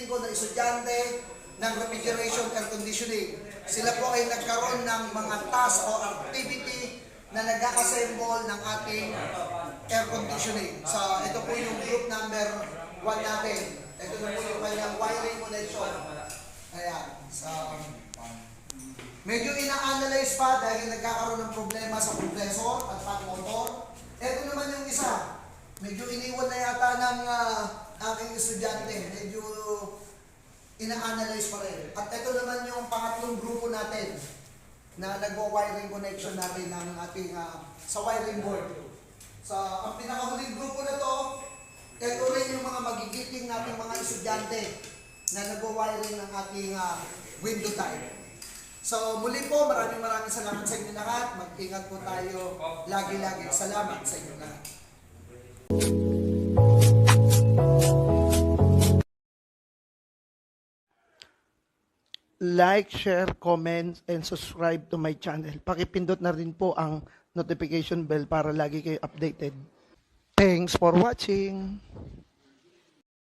magigiting ko na estudyante ng refrigeration air conditioning. Sila po ay nagkaroon ng mga task o activity na nag-assemble ng ating air conditioning. So, ito po yung group number 1 natin. Ito na po yung kanyang wiring connection. Ayan. So, medyo ina-analyze pa dahil nagkakaroon ng problema sa compressor at fan motor. Ito naman yung isa. Medyo iniwan na yata ng aking estudyante. Medyo ina-analyze pa rin. At ito naman yung pangatlong grupo natin na nagwa-wiring connection natin ng ating sa wiring board. So, ang pinakahuling grupo na to, ito rin yung mga magigiting nating mga estudyante na nagwa-wiring ng ating window type. So, muli po, maraming salamat sa inyo lahat. Mag-ingat po tayo lagi-lagi. Salamat sa inyo lahat. Like, share, comment, and subscribe to my channel. Pakipindot na rin po ang notification bell para lagi kayo updated. Thanks for watching!